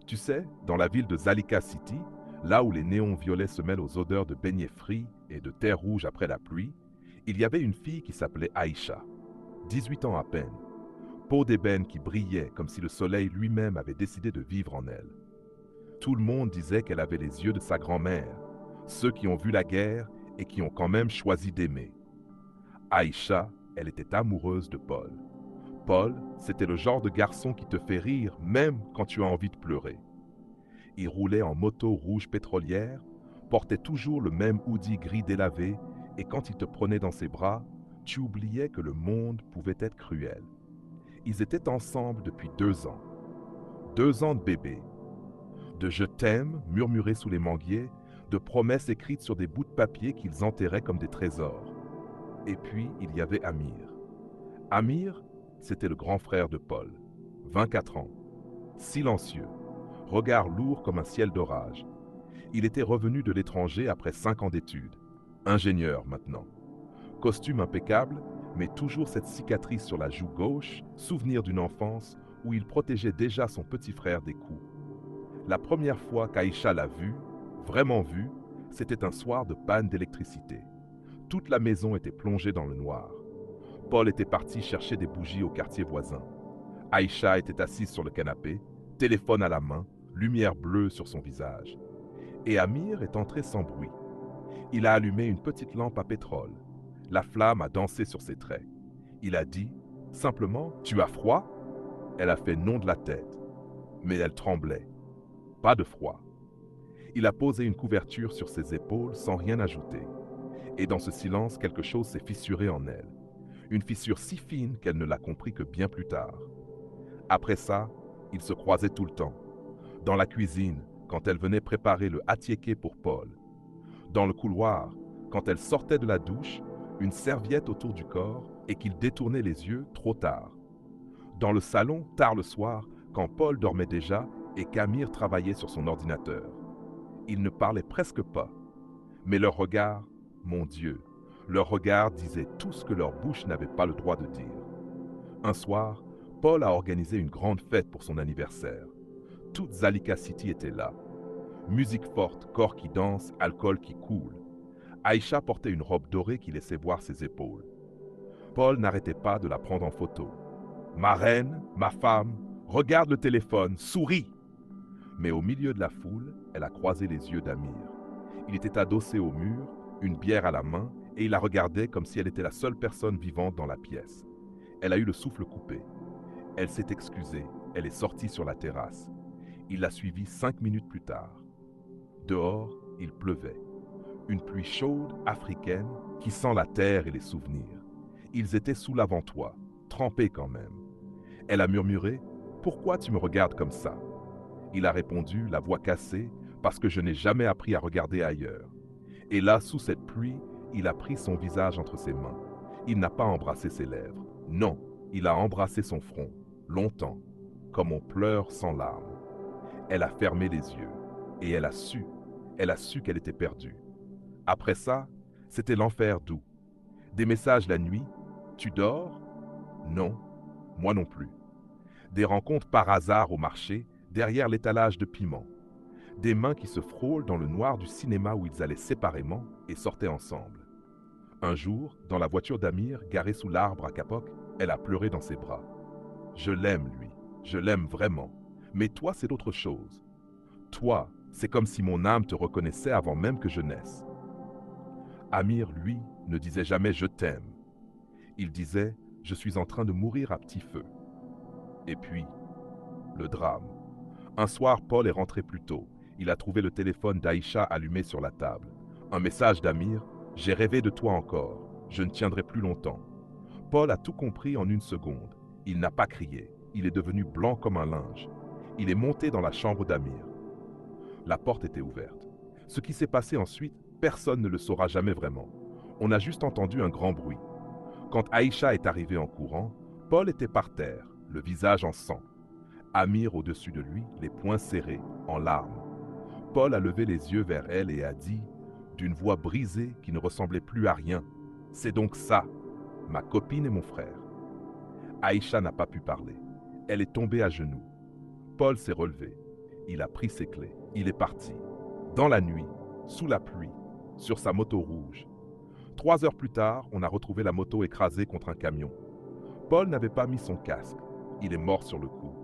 Tu sais, dans la ville de Zalika City, là où les néons violets se mêlent aux odeurs de beignets frits et de terre rouge après la pluie, il y avait une fille qui s'appelait Aïcha, 18 ans à peine, peau d'ébène qui brillait comme si le soleil lui-même avait décidé de vivre en elle. Tout le monde disait qu'elle avait les yeux de sa grand-mère, ceux qui ont vu la guerre et qui ont quand même choisi d'aimer. Aïcha, elle était amoureuse de Paul. Paul, c'était le genre de garçon qui te fait rire même quand tu as envie de pleurer. Il roulait en moto rouge pétrolière, portait toujours le même hoodie gris délavé et quand il te prenait dans ses bras, tu oubliais que le monde pouvait être cruel. Ils étaient ensemble depuis 2 ans. 2 ans de bébé. De je t'aime murmurés sous les manguiers, de promesses écrites sur des bouts de papier qu'ils enterraient comme des trésors. Et puis, il y avait Amir. Amir, c'était le grand frère de Paul, 24 ans, silencieux, regard lourd comme un ciel d'orage. Il était revenu de l'étranger après 5 ans d'études, ingénieur maintenant. Costume impeccable, mais toujours cette cicatrice sur la joue gauche, souvenir d'une enfance où il protégeait déjà son petit frère des coups. La première fois qu'Aïcha l'a vu, vraiment vu, c'était un soir de panne d'électricité. Toute la maison était plongée dans le noir. Paul était parti chercher des bougies au quartier voisin. Aïcha était assise sur le canapé, téléphone à la main, lumière bleue sur son visage. Et Amir est entré sans bruit. Il a allumé une petite lampe à pétrole. La flamme a dansé sur ses traits. Il a dit, simplement, « Tu as froid ?» Elle a fait non de la tête. Mais elle tremblait. Pas de froid. Il a posé une couverture sur ses épaules sans rien ajouter. Et dans ce silence, quelque chose s'est fissuré en elle. Une fissure si fine qu'elle ne l'a compris que bien plus tard. Après ça, ils se croisaient tout le temps. Dans la cuisine, quand elle venait préparer le attiéké pour Paul. Dans le couloir, quand elle sortait de la douche, une serviette autour du corps et qu'il détournait les yeux trop tard. Dans le salon, tard le soir, quand Paul dormait déjà et qu'Amir travaillait sur son ordinateur. Ils ne parlaient presque pas. Mais leur regard, mon Dieu, leur regard disait tout ce que leur bouche n'avait pas le droit de dire. Un soir, Paul a organisé une grande fête pour son anniversaire. Toute Zalika City était là. Musique forte, corps qui danse, alcool qui coule. Aïcha portait une robe dorée qui laissait voir ses épaules. Paul n'arrêtait pas de la prendre en photo. « Ma reine, ma femme, regarde le téléphone, souris !» Mais au milieu de la foule, elle a croisé les yeux d'Amir. Il était adossé au mur, une bière à la main, et il la regardait comme si elle était la seule personne vivante dans la pièce. Elle a eu le souffle coupé. Elle s'est excusée, elle est sortie sur la terrasse. Il l'a suivie 5 minutes plus tard. Dehors, il pleuvait. Une pluie chaude, africaine, qui sent la terre et les souvenirs. Ils étaient sous l'avant-toit, trempés quand même. Elle a murmuré « Pourquoi tu me regardes comme ça ?» Il a répondu, la voix cassée, « Parce que je n'ai jamais appris à regarder ailleurs. » Et là, sous cette pluie, il a pris son visage entre ses mains. Il n'a pas embrassé ses lèvres. Non, il a embrassé son front, longtemps, comme on pleure sans larmes. Elle a fermé les yeux, et elle a su qu'elle était perdue. Après ça, c'était l'enfer doux. Des messages la nuit, « Tu dors ?» Non, moi non plus. Des rencontres par hasard au marché, derrière l'étalage de piments. Des mains qui se frôlent dans le noir du cinéma où ils allaient séparément et sortaient ensemble. Un jour, dans la voiture d'Amir, garée sous l'arbre à Kapok, elle a pleuré dans ses bras. Je l'aime, lui. Je l'aime vraiment. Mais toi, c'est autre chose. Toi, c'est comme si mon âme te reconnaissait avant même que je naisse. Amir, lui, ne disait jamais « je t'aime ». Il disait « je suis en train de mourir à petit feu ». Et puis, le drame. Un soir, Paul est rentré plus tôt. Il a trouvé le téléphone d'Aïcha allumé sur la table. Un message d'Amir « J'ai rêvé de toi encore. Je ne tiendrai plus longtemps. » Paul a tout compris en une seconde. Il n'a pas crié. Il est devenu blanc comme un linge. Il est monté dans la chambre d'Amir. La porte était ouverte. Ce qui s'est passé ensuite, personne ne le saura jamais vraiment. On a juste entendu un grand bruit. Quand Aïcha est arrivée en courant, Paul était par terre, le visage en sang. Amir au-dessus de lui, les poings serrés, en larmes. Paul a levé les yeux vers elle et a dit, d'une voix brisée qui ne ressemblait plus à rien, « C'est donc ça, ma copine et mon frère. » Aïcha n'a pas pu parler. Elle est tombée à genoux. Paul s'est relevé. Il a pris ses clés. Il est parti. Dans la nuit, sous la pluie, sur sa moto rouge. 3 heures plus tard, on a retrouvé la moto écrasée contre un camion. Paul n'avait pas mis son casque. Il est mort sur le coup.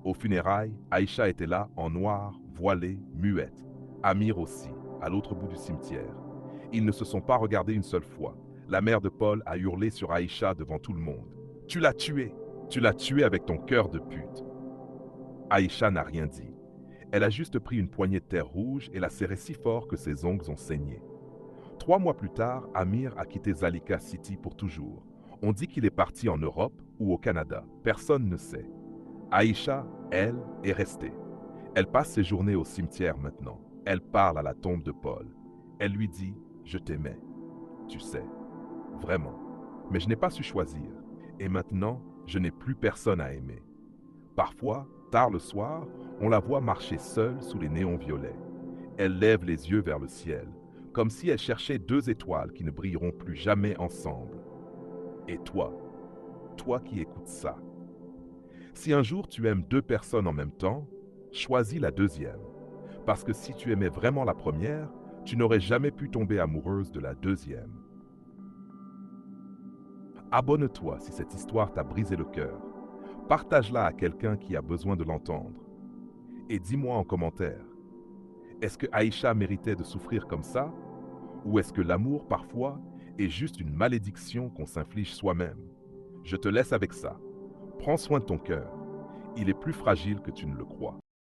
Aux funérailles, Aïcha était là, en noir, voilée, muette. Amir aussi, à l'autre bout du cimetière. Ils ne se sont pas regardés une seule fois. La mère de Paul a hurlé sur Aïcha devant tout le monde. « Tu l'as tué! Tu l'as tué avec ton cœur de pute !» Aïcha n'a rien dit. Elle a juste pris une poignée de terre rouge et l'a serrée si fort que ses ongles ont saigné. 3 mois plus tard, Amir a quitté Zalika City pour toujours. On dit qu'il est parti en Europe ou au Canada. Personne ne sait. Aïcha, elle, est restée. Elle passe ses journées au cimetière maintenant. Elle parle à la tombe de Paul. Elle lui dit « Je t'aimais. Tu sais. Vraiment. Mais je n'ai pas su choisir. Et maintenant, je n'ai plus personne à aimer. » Parfois, tard le soir, on la voit marcher seule sous les néons violets. Elle lève les yeux vers le ciel, comme si elle cherchait 2 étoiles qui ne brilleront plus jamais ensemble. Et toi qui écoutes ça, si un jour tu aimes 2 personnes en même temps, choisis la deuxième. Parce que si tu aimais vraiment la première, tu n'aurais jamais pu tomber amoureuse de la deuxième. Abonne-toi si cette histoire t'a brisé le cœur. Partage-la à quelqu'un qui a besoin de l'entendre. Et dis-moi en commentaire, est-ce que Aïcha méritait de souffrir comme ça? Ou est-ce que l'amour, parfois, est juste une malédiction qu'on s'inflige soi-même? Je te laisse avec ça. Prends soin de ton cœur. Il est plus fragile que tu ne le crois.